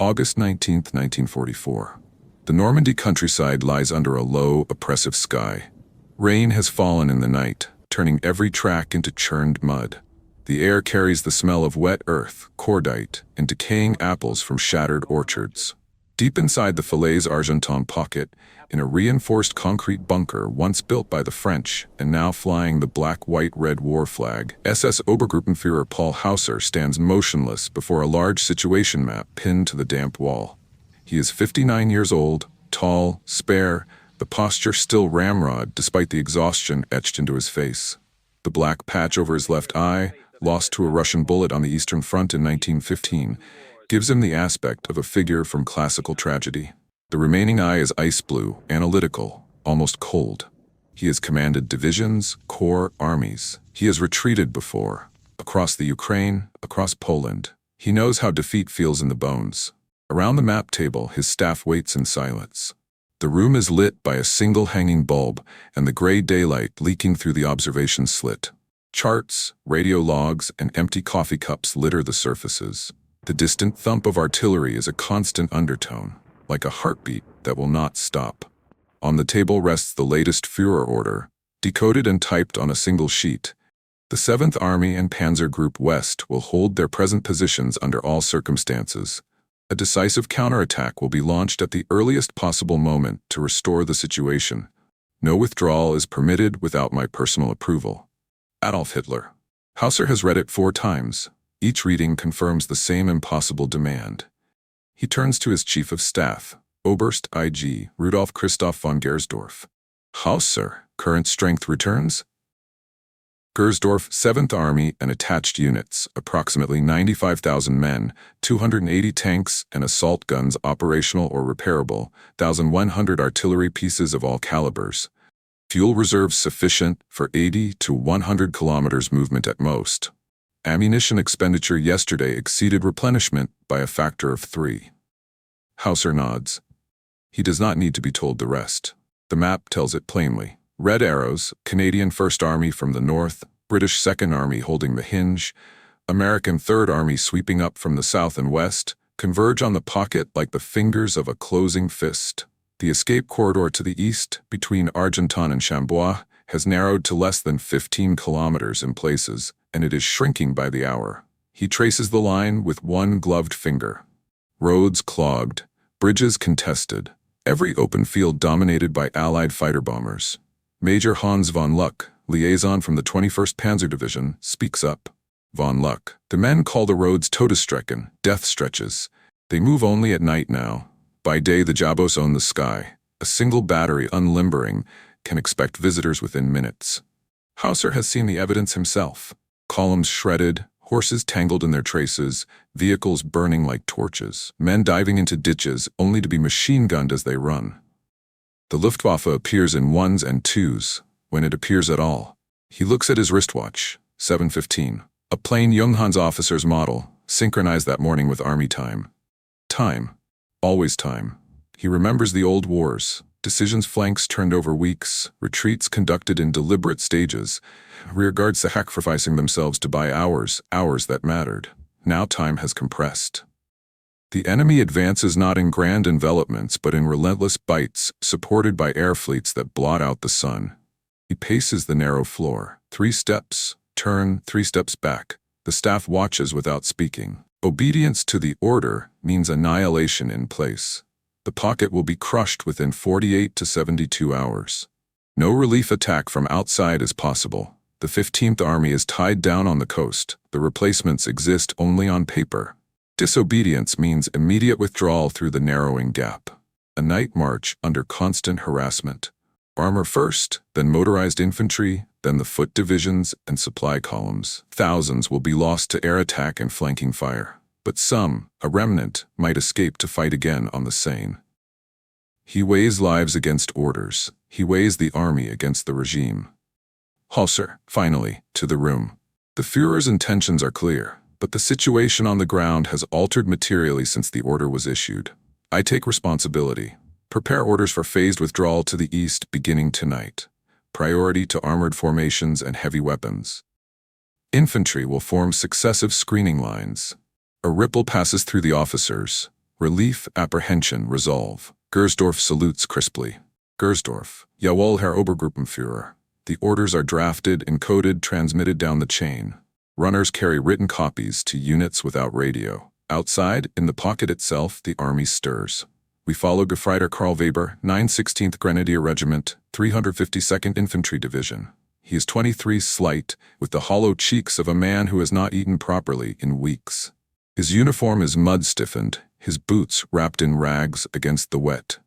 August 19, 1944. The Normandy countryside lies under a low, oppressive sky. Rain has fallen in the night, turning every track into churned mud. The air carries the smell of wet earth, cordite, and decaying apples from shattered orchards. Deep inside the Falaise Pocket, in a reinforced concrete bunker once built by the French and now flying the black-white-red war flag, SS-Obergruppenführer Paul Hausser stands motionless before a large situation map pinned to the damp wall. He is 59 years old, tall, spare, the posture still ramrod despite the exhaustion etched into his face. The black patch over his left eye, lost to a Russian bullet on the Eastern Front in 1915, gives him the aspect of a figure from classical tragedy. The remaining eye is ice blue, analytical, almost cold. He has commanded divisions, corps, armies. He has retreated before, across the Ukraine, across Poland. He knows how defeat feels in the bones. Around the map table, his staff waits in silence. The room is lit by a single hanging bulb and the gray daylight leaking through the observation slit. Charts, radio logs, and empty coffee cups litter the surfaces. The distant thump of artillery is a constant undertone, like a heartbeat that will not stop. On the table rests the latest Führer order, decoded and typed on a single sheet. The 7th Army and Panzer Group West will hold their present positions under all circumstances. A decisive counterattack will be launched at the earliest possible moment to restore the situation. No withdrawal is permitted without my personal approval. Adolf Hitler. Hausser has read it 4 times. Each reading confirms the same impossible demand. He turns to his chief of staff, Oberst IG Rudolf Christoph von Gersdorf. Hausser, current strength returns? Gersdorf, 7th Army and attached units, approximately 95,000 men, 280 tanks and assault guns operational or repairable, 1,100 artillery pieces of all calibers. Fuel reserves sufficient for 80 to 100 kilometers movement at most. Ammunition expenditure yesterday exceeded replenishment by a factor of 3. Hausser nods. He does not need to be told the rest. The map tells it plainly. Red arrows, Canadian 1st Army from the north, British 2nd Army holding the hinge, American 3rd Army sweeping up from the south and west, converge on the pocket like the fingers of a closing fist. The escape corridor to the east, between Argenton and Chambois, has narrowed to less than 15 kilometers in places, and it is shrinking by the hour. He traces the line with one gloved finger. Roads clogged, bridges contested, every open field dominated by Allied fighter bombers. Major Hans von Luck, liaison from the 21st Panzer Division, speaks up. Von Luck. The men call the roads Todesstrecken, death stretches. They move only at night now. By day the Jabos own the sky. A single battery unlimbering can expect visitors within minutes. Hausser has seen the evidence himself. Columns shredded, horses tangled in their traces, vehicles burning like torches, men diving into ditches only to be machine-gunned as they run. The Luftwaffe appears in 1s and 2s, when it appears at all. He looks at his wristwatch, 7:15. A plain Junghans officer's model, synchronized that morning with army time. Time. Always time. He remembers the old wars, decisions flanks turned over weeks, retreats conducted in deliberate stages, rearguards sacrificing themselves to buy hours that mattered. Now time has compressed. The enemy advances not in grand envelopments but in relentless bites, supported by air fleets that blot out the sun. He paces the narrow floor. 3 steps, turn, 3 steps back. The staff watches without speaking. Obedience to the order means annihilation in place. The pocket will be crushed within 48 to 72 hours. No relief attack from outside is possible. The 15th Army is tied down on the coast. The replacements exist only on paper. Disobedience means immediate withdrawal through the narrowing gap. A night march under constant harassment. Armor first, then motorized infantry, then the foot divisions and supply columns. Thousands will be lost to air attack and flanking fire. But some, a remnant, might escape to fight again on the Seine. He weighs lives against orders. He weighs the army against the regime. Hausser, finally, to the room. The Führer's intentions are clear, but the situation on the ground has altered materially since the order was issued. I take responsibility. Prepare orders for phased withdrawal to the east beginning tonight. Priority to armored formations and heavy weapons. Infantry will form successive screening lines. A ripple passes through the officers. Relief, apprehension, resolve. Gersdorf salutes crisply. Gersdorf, Jawohl, Herr Obergruppenführer. The orders are drafted, encoded, transmitted down the chain. Runners carry written copies to units without radio. Outside, in the pocket itself, the army stirs. We follow Gefreiter Karl Weber, 916th Grenadier Regiment, 352nd Infantry Division. He is 23, slight, with the hollow cheeks of a man who has not eaten properly in weeks. His uniform is mud-stiffened, his boots wrapped in rags against the wet.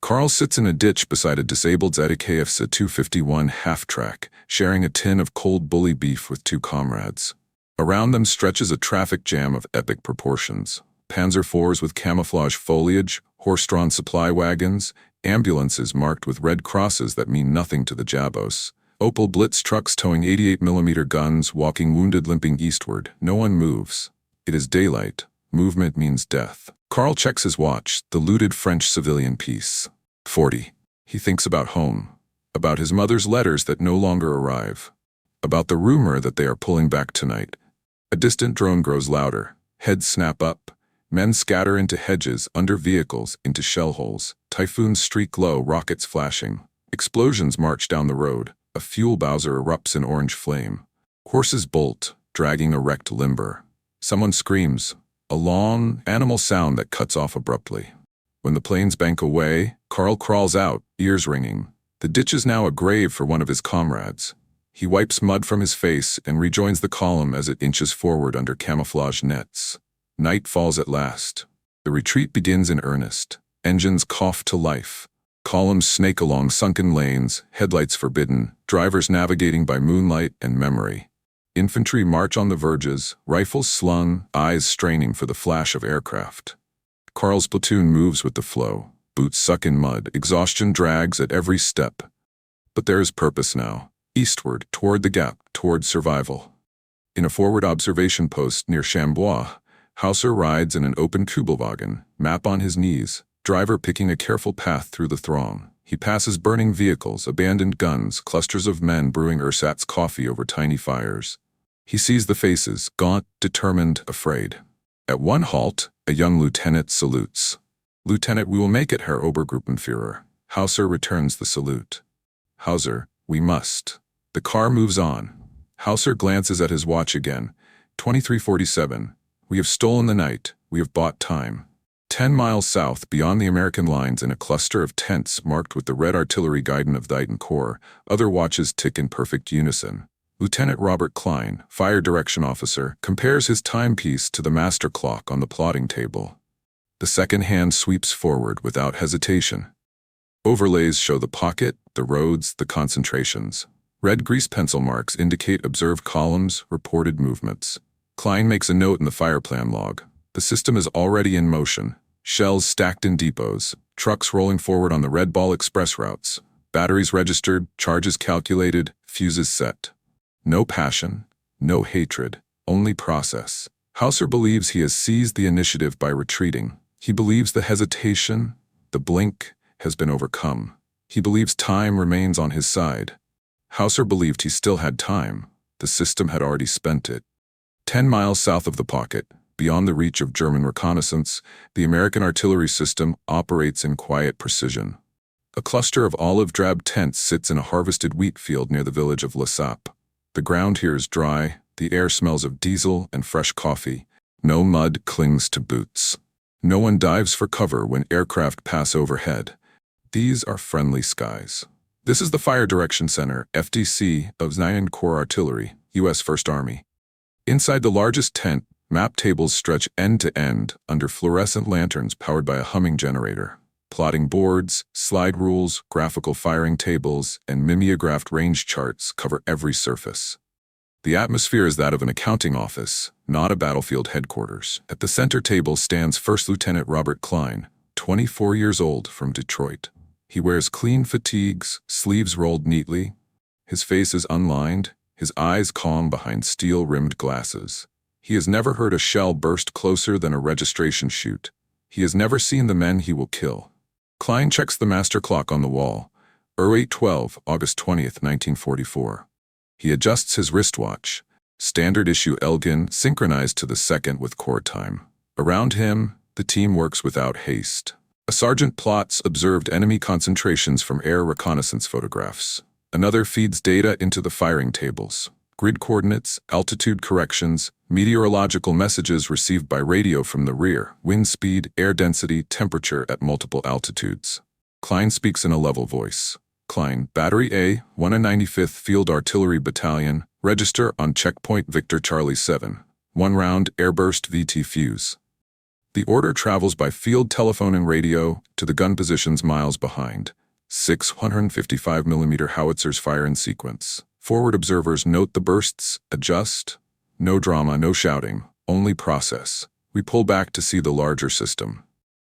Karl sits in a ditch beside a disabled ZKFC 251 half-track, sharing a tin of cold bully beef with two comrades. Around them stretches a traffic jam of epic proportions. Panzer IVs with camouflage foliage, horse-drawn supply wagons, ambulances marked with red crosses that mean nothing to the Jabos, Opel Blitz trucks towing 88mm guns, walking wounded limping eastward. No one moves. It is daylight. Movement means death. Karl checks his watch, the looted French civilian piece. 40. He thinks about home, about his mother's letters that no longer arrive, about the rumor that they are pulling back tonight. A distant drone grows louder. Heads snap up. Men scatter into hedges, under vehicles, into shell holes. Typhoons streak low, rockets flashing. Explosions march down the road. A fuel bowser erupts in orange flame. Horses bolt, dragging a wrecked limber. Someone screams, a long, animal sound that cuts off abruptly. When the planes bank away, Karl crawls out, ears ringing. The ditch is now a grave for one of his comrades. He wipes mud from his face and rejoins the column as it inches forward under camouflage nets. Night falls at last. The retreat begins in earnest. Engines cough to life. Columns snake along sunken lanes, headlights forbidden, drivers navigating by moonlight and memory. Infantry march on the verges, rifles slung, eyes straining for the flash of aircraft. Karl's platoon moves with the flow. Boots suck in mud, exhaustion drags at every step. But there is purpose now. Eastward, toward the gap, toward survival. In a forward observation post near Chambois, Hausser rides in an open Kübelwagen, map on his knees, driver picking a careful path through the throng. He passes burning vehicles, abandoned guns, clusters of men brewing ersatz coffee over tiny fires. He sees the faces, gaunt, determined, afraid. At one halt, a young lieutenant salutes. Lieutenant, we will make it, Herr Obergruppenführer. Hausser returns the salute. Hausser, we must. The car moves on. Hausser glances at his watch again. 23:47. We have stolen the night. We have bought time. 10 miles south, beyond the American lines, in a cluster of tents marked with the red artillery guidon of the Corps, other watches tick in perfect unison. Lieutenant Robert Kline, fire direction officer, compares his timepiece to the master clock on the plotting table. The second hand sweeps forward without hesitation. Overlays show the pocket, the roads, the concentrations. Red grease pencil marks indicate observed columns, reported movements. Kline makes a note in the fire plan log. The system is already in motion. Shells stacked in depots, trucks rolling forward on the Red Ball Express routes, batteries registered, charges calculated, fuses set. No passion, no hatred, only process. Hausser believes he has seized the initiative by retreating. He believes the hesitation, the blink, has been overcome. He believes time remains on his side. Hausser believed he still had time. The system had already spent it. 10 miles south of the pocket, beyond the reach of German reconnaissance, the American artillery system operates in quiet precision. A cluster of olive-drab tents sits in a harvested wheat field near the village of La Sape. The ground here is dry, the air smells of diesel and fresh coffee. No mud clings to boots. No one dives for cover when aircraft pass overhead. These are friendly skies. This is the Fire Direction Center, FDC, of 9th Corps Artillery, U.S. First Army. Inside the largest tent, map tables stretch end to end under fluorescent lanterns powered by a humming generator. Plotting boards, slide rules, graphical firing tables, and mimeographed range charts cover every surface. The atmosphere is that of an accounting office, not a battlefield headquarters. At the center table stands First Lieutenant Robert Kline, 24 years old, from Detroit. He wears clean fatigues, sleeves rolled neatly. His face is unlined, his eyes calm behind steel-rimmed glasses. He has never heard a shell burst closer than a registration chute. He has never seen the men he will kill. Kline checks the master clock on the wall. 08:12, August 20th, 1944. He adjusts his wristwatch. Standard issue Elgin, synchronized to the second with Corps time. Around him, The team works without haste. A sergeant plots observed enemy concentrations from air reconnaissance photographs. Another feeds data into the firing tables. Grid coordinates, altitude corrections, meteorological messages received by radio from the rear, wind speed, air density, temperature at multiple altitudes. Kline speaks in a level voice. Kline, Battery A, 195th Field Artillery Battalion, register on checkpoint Victor Charlie 7. 1 round airburst VT fuse. The order travels by field telephone and radio to the gun positions miles behind. 6 155mm howitzers fire in sequence. Forward observers note the bursts, adjust. No drama, no shouting, only process. We pull back to see the larger system.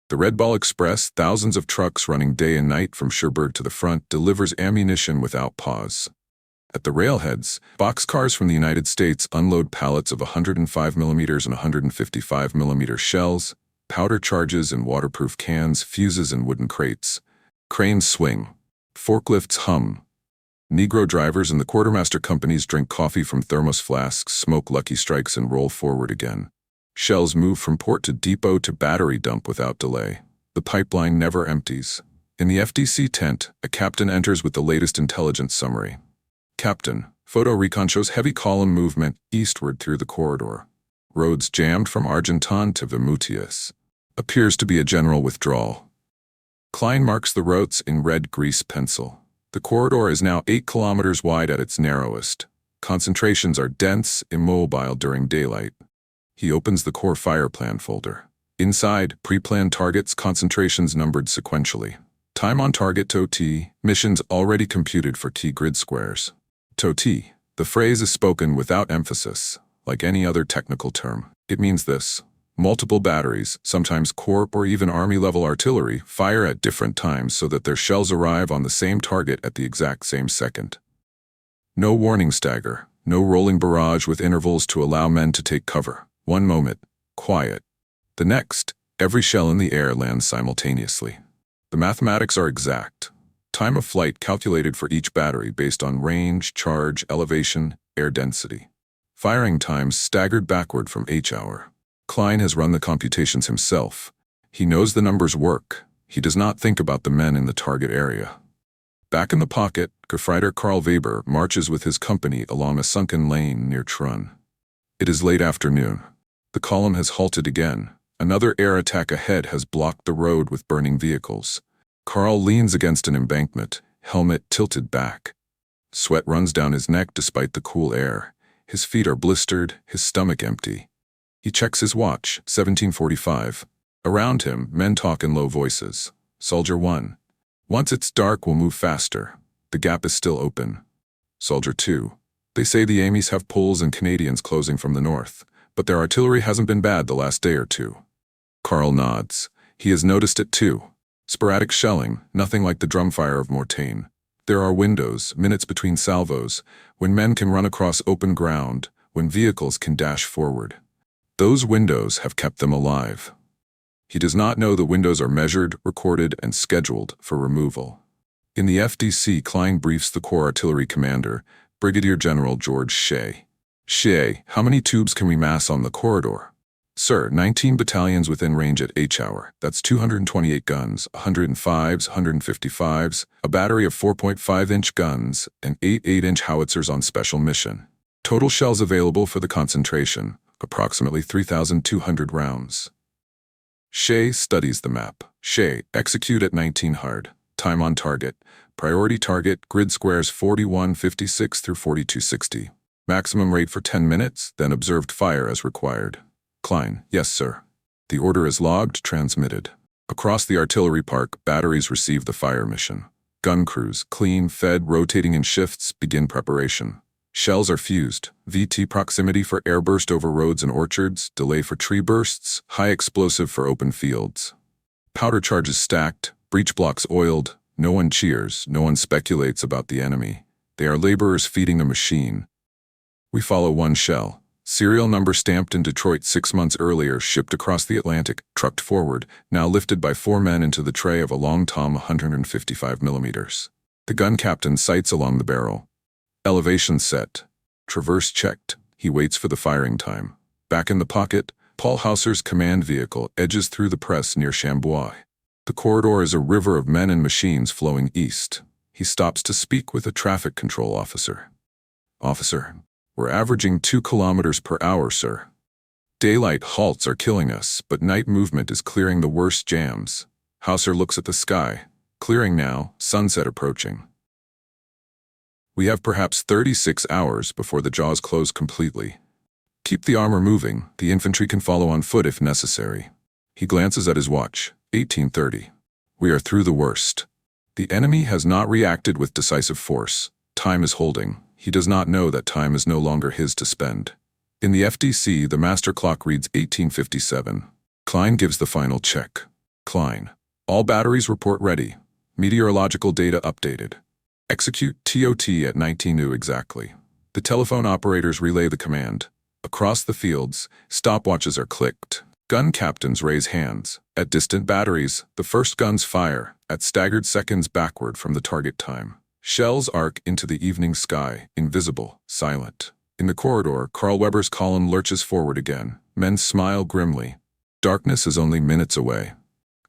The Red Ball Express, thousands of trucks running day and night from Cherbourg to the front, delivers ammunition without pause. At the railheads, boxcars from the United States unload pallets of 105mm and 155mm shells, powder charges in waterproof cans, fuses in wooden crates. Cranes swing. Forklifts hum. Negro drivers in the quartermaster companies drink coffee from thermos flasks, smoke Lucky Strikes, and roll forward again. Shells move from port to depot to battery dump without delay. The pipeline never empties. In the FDC tent, a captain enters with the latest intelligence summary. Captain, photo recon shows heavy column movement eastward through the corridor. Roads jammed from Argentan to Vimutias. Appears to be a general withdrawal. Kline marks the routes in red grease pencil. The corridor is now 8 kilometers wide at its narrowest. Concentrations are dense, immobile during daylight. He opens the core fire plan folder. Inside, pre-planned targets, concentrations numbered sequentially. Time on target TOT, missions already computed for key grid squares. TOT, the phrase is spoken without emphasis. Like any other technical term, it means this. Multiple batteries, sometimes corps or even army-level artillery, fire at different times so that their shells arrive on the same target at the exact same second. No warning stagger, no rolling barrage with intervals to allow men to take cover. One moment, quiet. The next, every shell in the air lands simultaneously. The mathematics are exact. Time of flight calculated for each battery based on range, charge, elevation, air density. Firing times staggered backward from H-hour. Kline has run the computations himself. He knows the numbers work. He does not think about the men in the target area. Back in the pocket, Gefreiter Karl Weber marches with his company along a sunken lane near Trun. It is late afternoon. The column has halted again. Another air attack ahead has blocked the road with burning vehicles. Karl leans against an embankment, helmet tilted back. Sweat runs down his neck despite the cool air. His feet are blistered, his stomach empty. He checks his watch, 17:45. Around him, men talk in low voices. Soldier 1. Once it's dark, we'll move faster. The gap is still open. Soldier 2. They say the Amis have Poles and Canadians closing from the north, but their artillery hasn't been bad the last day or two. Karl nods. He has noticed it too. Sporadic shelling, nothing like the drumfire of Mortain. There are windows, minutes between salvos, when men can run across open ground, when vehicles can dash forward. Those windows have kept them alive. He does not know the windows are measured, recorded, and scheduled for removal. In the FDC, Kline briefs the Corps Artillery Commander, Brigadier General George Shea. Shea, how many tubes can we mass on the corridor? Sir, 19 battalions within range at H-hour. That's 228 guns, 105s, 155s, a battery of 4.5-inch guns, and 8 8-inch howitzers on special mission. Total shells available for the concentration, approximately 3,200 rounds. Shea studies the map. Shea, execute at 19 hard. Time on target. Priority target, grid squares 4156 through 4260. Maximum rate for 10 minutes, then observed fire as required. Kline, yes, sir. The order is logged, transmitted. Across the artillery park, batteries receive the fire mission. Gun crews, clean, fed, rotating in shifts, begin preparation. Shells are fused. VT proximity for airburst over roads and orchards, delay for tree bursts, high explosive for open fields. Powder charges stacked, breech blocks oiled. No one cheers, no one speculates about the enemy. They are laborers feeding a machine. We follow one shell. Serial number stamped in Detroit 6 months earlier, shipped across the Atlantic, trucked forward, now lifted by 4 men into the tray of a long tom 155mm. The gun captain sights along the barrel. Elevation set. Traverse checked. He waits for the firing time. Back in the pocket, Paul Hausser's command vehicle edges through the press near Chambois. The corridor is a river of men and machines flowing east. He stops to speak with a traffic control officer. "Officer, we're averaging 2 kilometers per hour, sir. Daylight halts are killing us, but night movement is clearing the worst jams." Hausser looks at the sky. Clearing now, sunset approaching. "We have perhaps 36 hours before the jaws close completely. Keep the armor moving, the infantry can follow on foot if necessary." He glances at his watch, 18:30. "We are through the worst. The enemy has not reacted with decisive force. Time is holding. He does not know that time is no longer his to spend." In the FDC, the master clock reads 18:57. Kline gives the final check. Kline: "All batteries report ready. Meteorological data updated. Execute TOT at 19:00 exactly." The telephone operators relay the command. Across the fields, stopwatches are clicked. Gun captains raise hands. At distant batteries, the first guns fire, at staggered seconds backward from the target time. Shells arc into the evening sky, invisible, silent. In the corridor, Karl Weber's column lurches forward again. Men smile grimly. Darkness is only minutes away.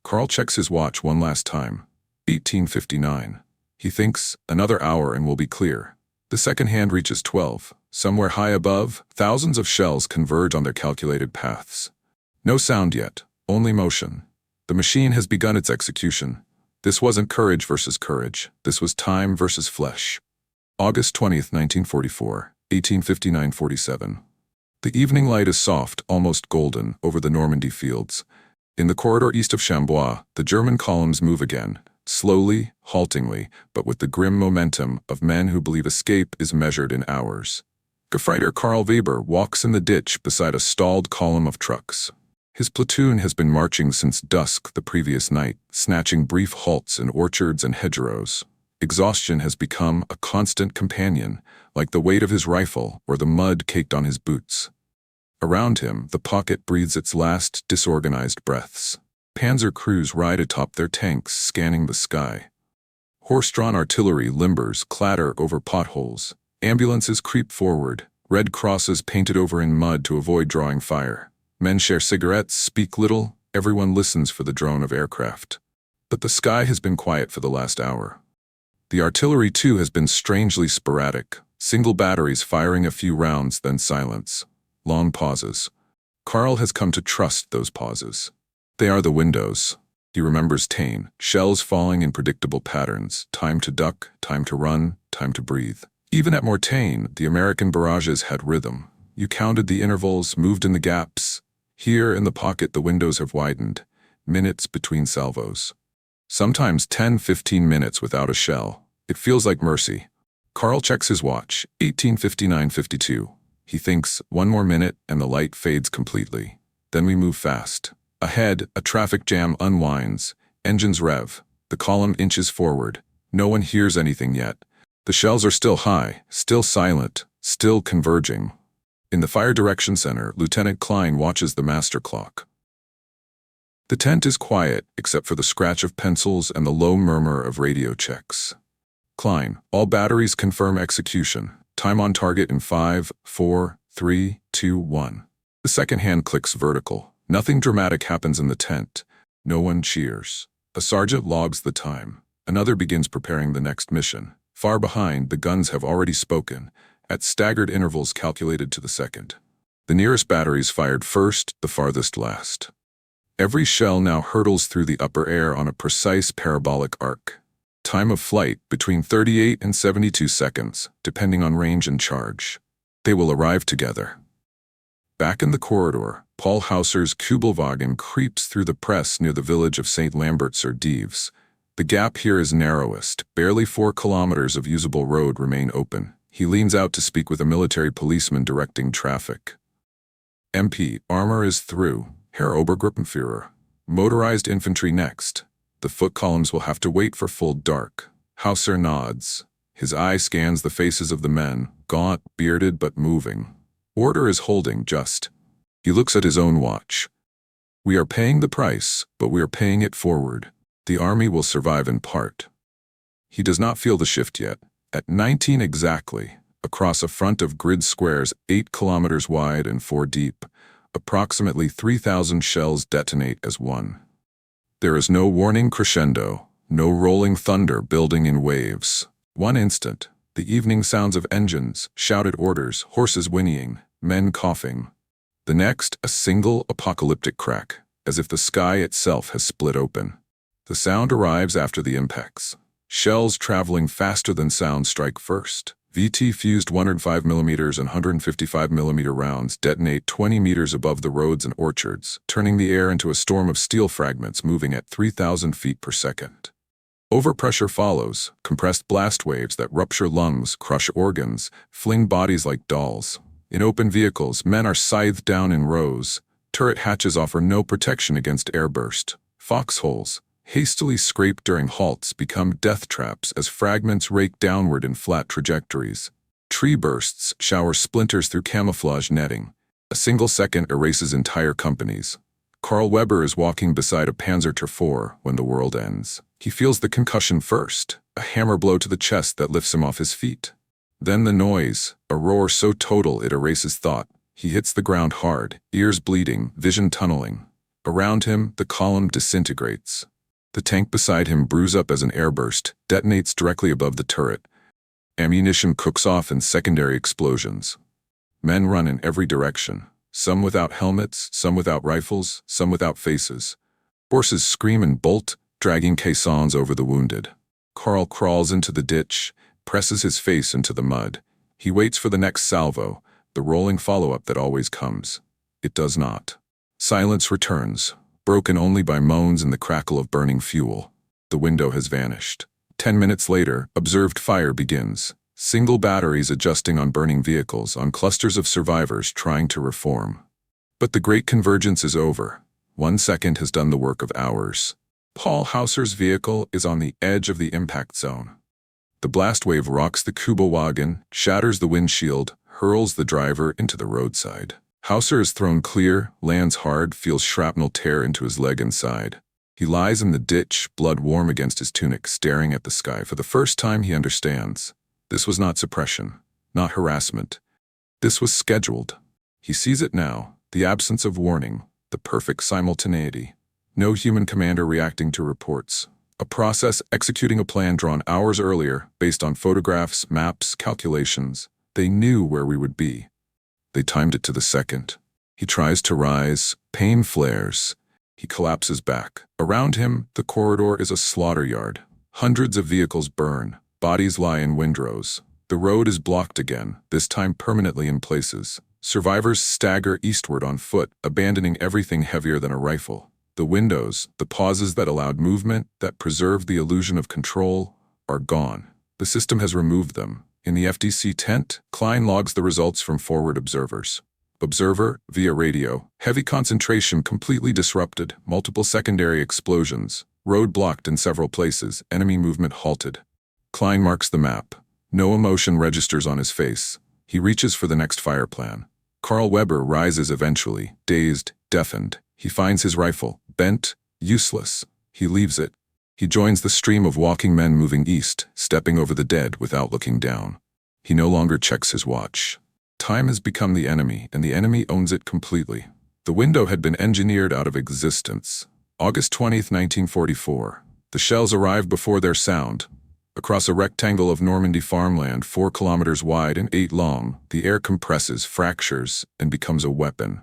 Karl checks his watch one last time. 18:59. He thinks, another hour and we'll be clear. The second hand reaches 12. Somewhere high above, thousands of shells converge on their calculated paths. No sound yet, only motion. The machine has begun its execution. This wasn't courage versus courage. This was time versus flesh. August 20th, 1944, 1859-47. The evening light is soft, almost golden, over the Normandy fields. In the corridor east of Chambois, the German columns move again, slowly, haltingly, but with the grim momentum of men who believe escape is measured in hours. Gefreiter Karl Weber walks in the ditch beside a stalled column of trucks. His platoon has been marching since dusk the previous night, snatching brief halts in orchards and hedgerows. Exhaustion has become a constant companion, like the weight of his rifle or the mud caked on his boots. Around him, the pocket breathes its last disorganized breaths. Panzer crews ride atop their tanks, scanning the sky. Horse-drawn artillery limbers clatter over potholes. Ambulances creep forward, red crosses painted over in mud to avoid drawing fire. Men share cigarettes, speak little, everyone listens for the drone of aircraft. But the sky has been quiet for the last hour. The artillery too has been strangely sporadic, single batteries firing a few rounds, then silence. Long pauses. Karl has come to trust those pauses. They are the windows. He remembers Tain, shells falling in predictable patterns, time to duck, time to run, time to breathe. Even at Mortain, the American barrages had rhythm. You counted the intervals, moved in the gaps. Here in the pocket the windows have widened, minutes between salvos. Sometimes 10-15 minutes without a shell. It feels like mercy. Karl checks his watch, 18:59-52. He thinks, one more minute and the light fades completely. Then we move fast. Ahead, a traffic jam unwinds. Engines rev. The column inches forward. No one hears anything yet. The shells are still high, still silent, still converging. In the Fire Direction Center, Lieutenant Kline watches the master clock. The tent is quiet, except for the scratch of pencils and the low murmur of radio checks. Kline: "All batteries confirm execution. Time on target in 5, 4, 3, 2, 1. The second hand clicks vertical. Nothing dramatic happens in the tent. No one cheers. A sergeant logs the time. Another begins preparing the next mission. Far behind, the guns have already spoken, at staggered intervals calculated to the second. The nearest batteries fired first, the farthest last. Every shell now hurtles through the upper air on a precise parabolic arc. Time of flight between 38 and 72 seconds, depending on range and charge. They will arrive together." Back in the corridor, Paul Hausser's Kübelwagen creeps through the press near the village of St. Lambert-sur-Dives. The gap here is narrowest. Barely 4 kilometers of usable road remain open. He leans out to speak with a military policeman directing traffic. "MP, armor is through. Herr Obergruppenführer. Motorized infantry next. The foot columns will have to wait for full dark." Hausser nods. His eye scans the faces of the men, gaunt, bearded but moving. Order is holding just. He looks at his own watch. "We are paying the price, but we are paying it forward. The army will survive in part." He does not feel the shift yet. At 19 exactly, across a front of grid squares 8 kilometers wide and 4 deep, Approximately 3,000 shells detonate as one. There is no warning crescendo, no rolling thunder building in waves. One instant, the evening sounds of engines, shouted orders, horses whinnying, men coughing. The next, a single apocalyptic crack, as if the sky itself has split open. The sound arrives after the impacts. Shells traveling faster than sound strike first. VT-fused 105mm and 155mm rounds detonate 20 meters above the roads and orchards, turning the air into a storm of steel fragments moving at 3,000 feet per second. Overpressure follows, compressed blast waves that rupture lungs, crush organs, fling bodies like dolls. In open vehicles, men are scythed down in rows. Turret hatches offer no protection against airburst. Foxholes, hastily scraped during halts, become death traps as fragments rake downward in flat trajectories. Tree bursts shower splinters through camouflage netting. A single second erases entire companies. Carl Weber is walking beside a Panzer IV when the world ends. He feels the concussion first, a hammer blow to the chest that lifts him off his feet. Then the noise, a roar so total it erases thought. He hits the ground hard, ears bleeding, vision tunneling. Around him, the column disintegrates. The tank beside him brews up as an airburst, detonates directly above the turret. Ammunition cooks off in secondary explosions. Men run in every direction, some without helmets, some without rifles, some without faces. Horses scream and bolt, dragging caissons over the wounded. Carl crawls into the ditch, presses his face into the mud. He waits for the next salvo, the rolling follow-up that always comes. It does not. Silence returns, broken only by moans and the crackle of burning fuel. The window has vanished. 10 minutes later, observed fire begins. Single batteries adjusting on burning vehicles, on clusters of survivors trying to reform. But the great convergence is over. 1 second has done the work of hours. Paul Hausser's vehicle is on the edge of the impact zone. The blast wave rocks the Kuba wagon, shatters the windshield, hurls the driver into the roadside. Hausser is thrown clear, lands hard, feels shrapnel tear into his leg and side. He lies in the ditch, blood warm against his tunic, staring at the sky. For the first time he understands. This was not suppression, not harassment. This was scheduled. He sees it now, the absence of warning, the perfect simultaneity. No human commander reacting to reports. A process executing a plan drawn hours earlier, based on photographs, maps, calculations. They knew where we would be. They timed it to the second. He tries to rise, pain flares. He collapses back. Around him, the corridor is a slaughter yard. Hundreds of vehicles burn. Bodies lie in windrows. The road is blocked again, this time permanently in places. Survivors stagger eastward on foot, abandoning everything heavier than a rifle. The windows, the pauses that allowed movement, that preserved the illusion of control, are gone. The system has removed them. In the FDC tent, Kline logs the results from forward observers. Observer, via radio, heavy concentration completely disrupted, multiple secondary explosions, road blocked in several places, enemy movement halted. Kline marks the map. No emotion registers on his face. He reaches for the next fire plan. Carl Weber rises eventually, dazed, deafened. He finds his rifle, bent, useless. He leaves it. He joins the stream of walking men moving east, stepping over the dead without looking down. He no longer checks his watch. Time has become the enemy, and the enemy owns it completely. The window had been engineered out of existence. August 20th, 1944. The shells arrived before their sound. Across a rectangle of Normandy farmland 4 kilometers wide and 8 long, the air compresses, fractures, and becomes a weapon.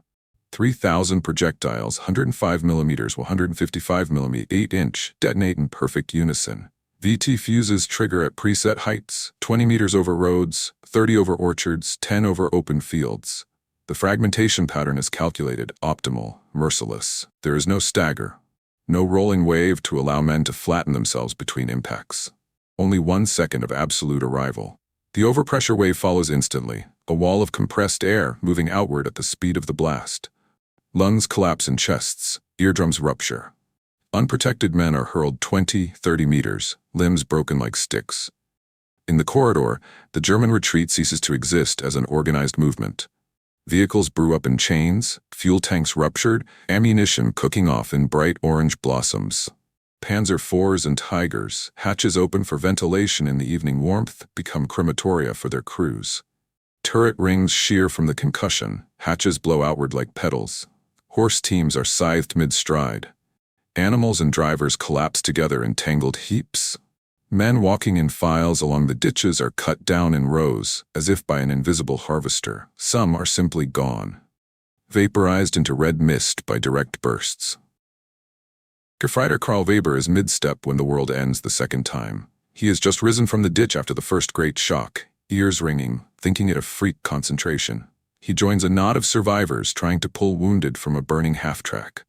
3,000 projectiles, 105 millimeters, 155 millimeter, 8-inch, detonate in perfect unison. VT fuses trigger at preset heights, 20 meters over roads, 30 over orchards, 10 over open fields. The fragmentation pattern is calculated, optimal, merciless. There is no stagger, no rolling wave to allow men to flatten themselves between impacts. Only 1 second of absolute arrival. The overpressure wave follows instantly, a wall of compressed air moving outward at the speed of the blast. Lungs collapse in chests, eardrums rupture. Unprotected men are hurled 20, 30 meters, limbs broken like sticks. In the corridor, the German retreat ceases to exist as an organized movement. Vehicles brew up in chains, fuel tanks ruptured, ammunition cooking off in bright orange blossoms. Panzer IVs and Tigers, hatches open for ventilation in the evening warmth, become crematoria for their crews. Turret rings shear from the concussion, hatches blow outward like petals. Horse teams are scythed mid-stride. Animals and drivers collapse together in tangled heaps. Men walking in files along the ditches are cut down in rows, as if by an invisible harvester. Some are simply gone, vaporized into red mist by direct bursts. Gefreiter Karl Weber is mid-step when the world ends the second time. He has just risen from the ditch after the first great shock, ears ringing, thinking it a freak concentration. He joins a knot of survivors trying to pull wounded from a burning half-track.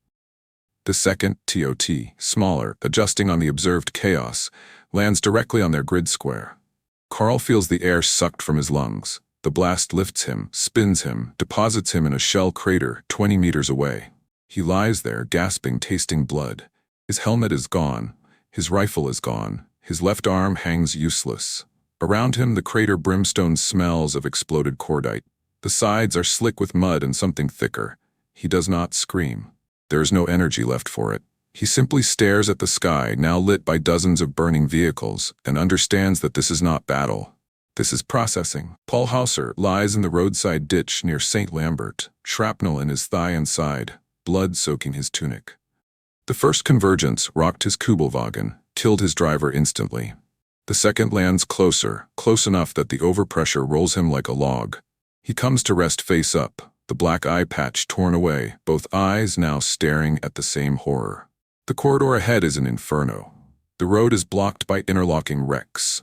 The second TOT, smaller, adjusting on the observed chaos, lands directly on their grid square. Karl feels the air sucked from his lungs. The blast lifts him, spins him, deposits him in a shell crater 20 meters away. He lies there, gasping, tasting blood. His helmet is gone. His rifle is gone. His left arm hangs useless. Around him, the crater brimstone smells of exploded cordite. The sides are slick with mud and something thicker. He does not scream. There is no energy left for it. He simply stares at the sky, now lit by dozens of burning vehicles, and understands that this is not battle. This is processing. Paul Hausser lies in the roadside ditch near St. Lambert, shrapnel in his thigh and side, blood soaking his tunic. The first convergence rocked his Kubelwagen, killed his driver instantly. The second lands closer, close enough that the overpressure rolls him like a log. He comes to rest face up, the black eye patch torn away, both eyes now staring at the same horror. The corridor ahead is an inferno. The road is blocked by interlocking wrecks.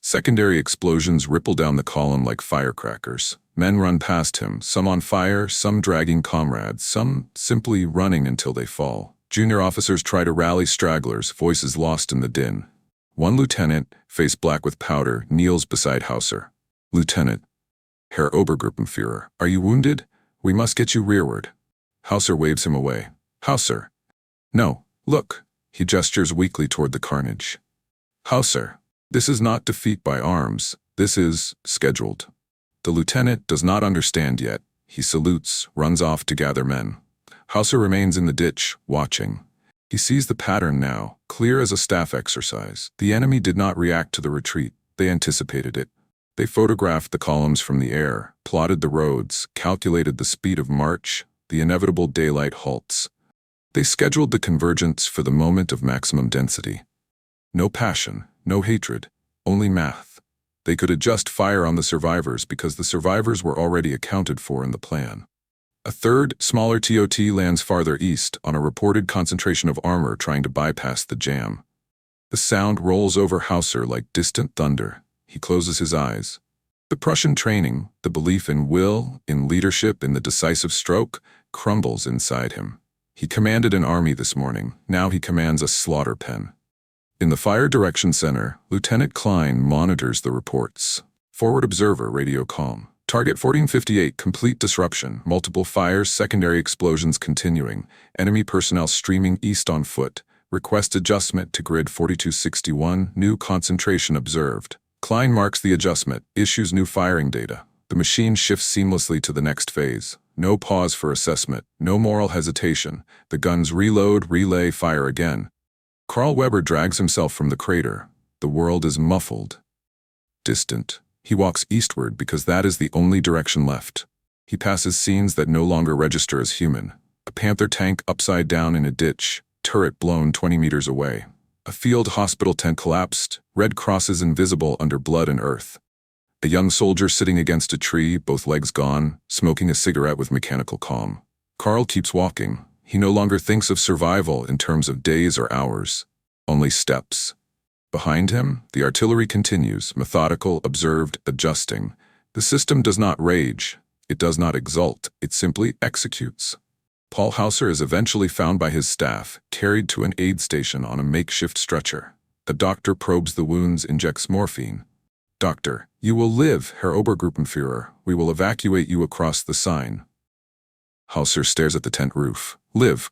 Secondary explosions ripple down the column like firecrackers. Men run past him, some on fire, some dragging comrades, some simply running until they fall. Junior officers try to rally stragglers, voices lost in the din. One lieutenant, face black with powder, kneels beside Hausser. "Lieutenant, Herr Obergruppenführer, are you wounded? We must get you rearward." Hausser waves him away. "Hausser. No, look." He gestures weakly toward the carnage. "Hausser, this is not defeat by arms. This is scheduled." The lieutenant does not understand yet. He salutes, runs off to gather men. Hausser remains in the ditch, watching. He sees the pattern now, clear as a staff exercise. The enemy did not react to the retreat. They anticipated it. They photographed the columns from the air, plotted the roads, calculated the speed of march, the inevitable daylight halts. They scheduled the convergence for the moment of maximum density. No passion, no hatred, only math. They could adjust fire on the survivors because the survivors were already accounted for in the plan. A third, smaller TOT lands farther east on a reported concentration of armor trying to bypass the jam. The sound rolls over Hausser like distant thunder. He closes his eyes. The Prussian training, the belief in will, in leadership, in the decisive stroke, crumbles inside him. He commanded an army this morning. Now he commands a slaughter pen. In the Fire Direction Center, Lieutenant Kline monitors the reports. Forward observer, radio calm. Target 1458, complete disruption, multiple fires, secondary explosions continuing, enemy personnel streaming east on foot, request adjustment to grid 4261, new concentration observed. Kline marks the adjustment, issues new firing data. The machine shifts seamlessly to the next phase. No pause for assessment, no moral hesitation. The guns reload, relay, fire again. Karl Weber drags himself from the crater. The world is muffled, distant. He walks eastward because that is the only direction left. He passes scenes that no longer register as human. A Panther tank upside down in a ditch, turret blown 20 meters away. A field hospital tent collapsed, red crosses invisible under blood and earth. A young soldier sitting against a tree, both legs gone, smoking a cigarette with mechanical calm. Karl keeps walking. He no longer thinks of survival in terms of days or hours, only steps. Behind him, the artillery continues, methodical, observed, adjusting. The system does not rage. It does not exult. It simply executes. Paul Hausser is eventually found by his staff, carried to an aid station on a makeshift stretcher. A doctor probes the wounds, injects morphine. "Doctor, you will live, Herr Obergruppenführer. We will evacuate you across the Seine." Hausser stares at the tent roof. "Live."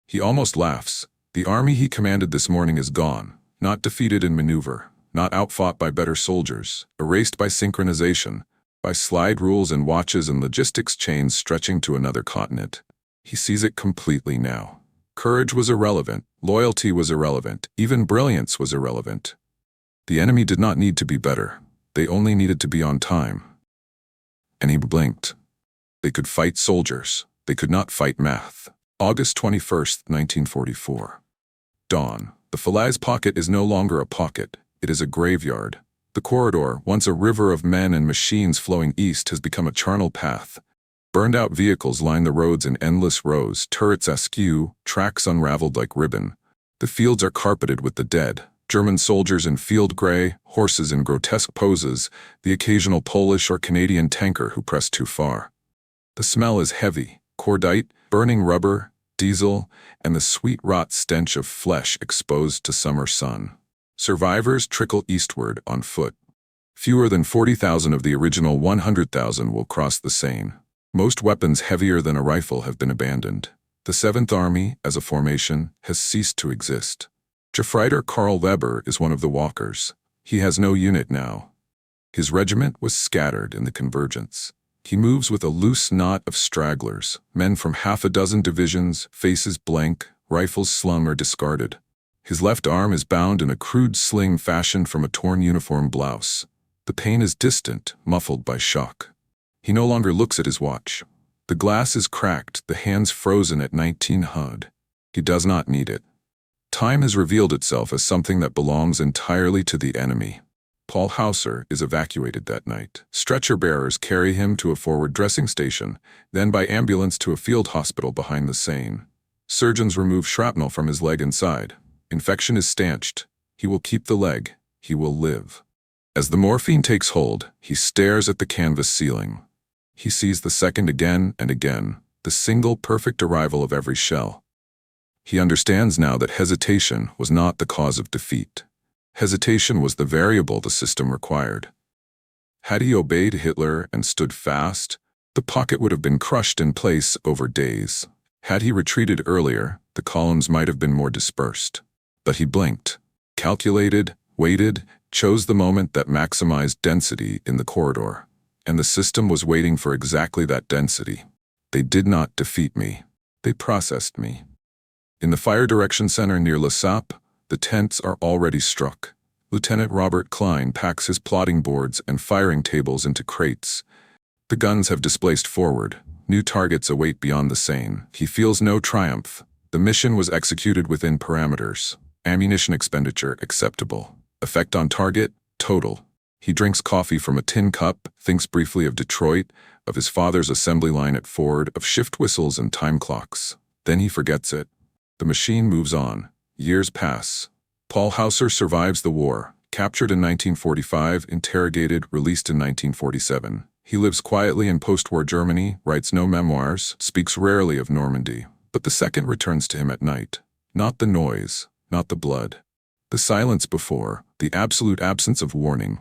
He almost laughs. The army he commanded this morning is gone. Not defeated in maneuver, not outfought by better soldiers, erased by synchronization, by slide rules and watches and logistics chains stretching to another continent. He sees it completely now. Courage was irrelevant, loyalty was irrelevant, even brilliance was irrelevant. The enemy did not need to be better. They only needed to be on time. And he blinked. They could fight soldiers. They could not fight math. August 21st, 1944. Dawn. The Falaise Pocket is no longer a pocket. It is a graveyard. The corridor, once a river of men and machines flowing east, has become a charnel path. Burned-out vehicles line the roads in endless rows, turrets askew, tracks unraveled like ribbon. The fields are carpeted with the dead. German soldiers in field gray, horses in grotesque poses, the occasional Polish or Canadian tanker who pressed too far. The smell is heavy, cordite, burning rubber, diesel, and the sweet rot stench of flesh exposed to summer sun. Survivors trickle eastward on foot. Fewer than 40,000 of the original 100,000 will cross the Seine. Most weapons heavier than a rifle have been abandoned. The 7th Army, as a formation, has ceased to exist. Gefreiter Karl Weber is one of the walkers. He has no unit now. His regiment was scattered in the convergence. He moves with a loose knot of stragglers, men from half a dozen divisions, faces blank, rifles slung or discarded. His left arm is bound in a crude sling fashioned from a torn uniform blouse. The pain is distant, muffled by shock. He no longer looks at his watch. The glass is cracked, the hands frozen at 1900. He does not need it. Time has revealed itself as something that belongs entirely to the enemy. Paul Hausser is evacuated that night. Stretcher bearers carry him to a forward dressing station, then by ambulance to a field hospital behind the Seine. Surgeons remove shrapnel from his leg and side. Infection is stanched. He will keep the leg. He will live. As the morphine takes hold, he stares at the canvas ceiling. He sees the second again and again, the single perfect arrival of every shell. He understands now that hesitation was not the cause of defeat. Hesitation was the variable the system required. Had he obeyed Hitler and stood fast, the pocket would have been crushed in place over days. Had he retreated earlier, the columns might have been more dispersed. But he blinked, calculated, waited, chose the moment that maximized density in the corridor. And the system was waiting for exactly that density. They did not defeat me. They processed me. In the Fire Direction Center near Le Sap, the tents are already struck. Lieutenant Robert Kline packs his plotting boards and firing tables into crates. The guns have displaced forward. New targets await beyond the Seine. He feels no triumph. The mission was executed within parameters. Ammunition expenditure acceptable. Effect on target total. He drinks coffee from a tin cup, thinks briefly of Detroit, of his father's assembly line at Ford, of shift whistles and time clocks. Then he forgets it. The machine moves on. Years pass. Paul Hausser survives the war, captured in 1945, interrogated, released in 1947. He lives quietly in post-war Germany, writes no memoirs, speaks rarely of Normandy. But the second returns to him at night. Not the noise, not the blood. The silence before, the absolute absence of warning.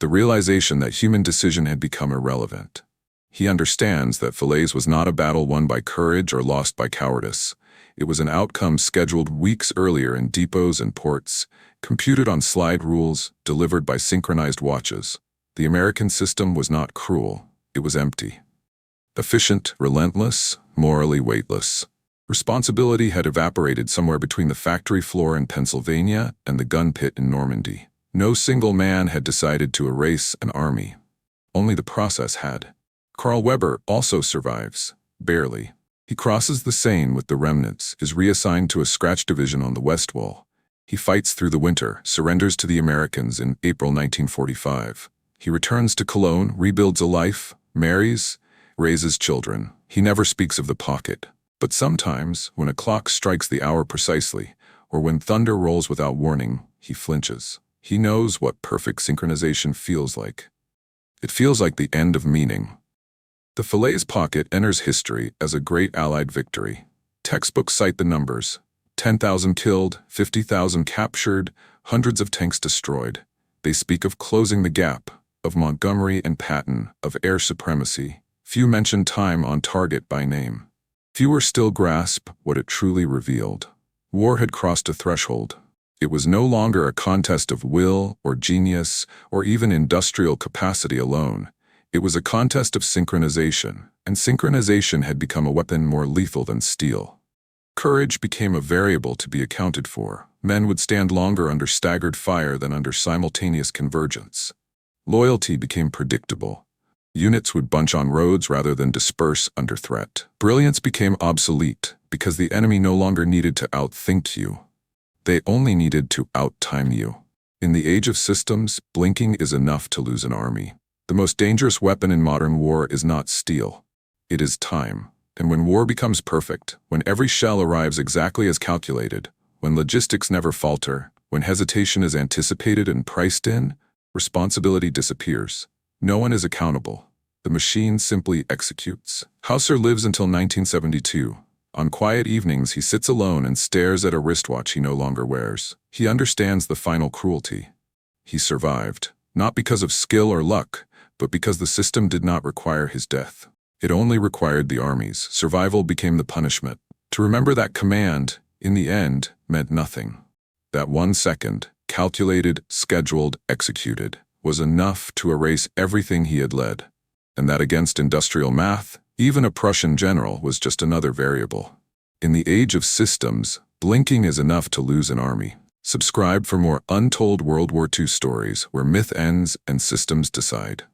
The realization that human decision had become irrelevant. He understands that Falaise was not a battle won by courage or lost by cowardice. It was an outcome scheduled weeks earlier in depots and ports, computed on slide rules, delivered by synchronized watches. The American system was not cruel. It was empty. Efficient, relentless, morally weightless. Responsibility had evaporated somewhere between the factory floor in Pennsylvania and the gun pit in Normandy. No single man had decided to erase an army. Only the process had. Karl Weber also survives, barely. He crosses the Seine with the remnants, is reassigned to a scratch division on the West Wall. He fights through the winter, surrenders to the Americans in April 1945. He returns to Cologne, rebuilds a life, marries, raises children. He never speaks of the pocket. But sometimes, when a clock strikes the hour precisely, or when thunder rolls without warning, he flinches. He knows what perfect synchronization feels like. It feels like the end of meaning. The Falaise Pocket enters history as a great Allied victory. Textbooks cite the numbers. 10,000 killed, 50,000 captured, hundreds of tanks destroyed. They speak of closing the gap, of Montgomery and Patton, of air supremacy. Few mention time on target by name. Fewer still grasp what it truly revealed. War had crossed a threshold. It was no longer a contest of will or genius or even industrial capacity alone. It was a contest of synchronization, and synchronization had become a weapon more lethal than steel. Courage became a variable to be accounted for. Men would stand longer under staggered fire than under simultaneous convergence. Loyalty became predictable. Units would bunch on roads rather than disperse under threat. Brilliance became obsolete because the enemy no longer needed to outthink you. They only needed to outtime you. In the age of systems, blinking is enough to lose an army. The most dangerous weapon in modern war is not steel. It is time. And when war becomes perfect, when every shell arrives exactly as calculated, when logistics never falter, when hesitation is anticipated and priced in, responsibility disappears. No one is accountable. The machine simply executes. Hausser lives until 1972. On quiet evenings, he sits alone and stares at a wristwatch he no longer wears. He understands the final cruelty. He survived, not because of skill or luck, but because the system did not require his death. It only required the army's. Survival became the punishment. To remember that command, in the end, meant nothing. That 1 second, calculated, scheduled, executed, was enough to erase everything he had led. And that against industrial math, even a Prussian general was just another variable. In the age of systems, blinking is enough to lose an army. Subscribe for more untold World War II stories where myth ends and systems decide.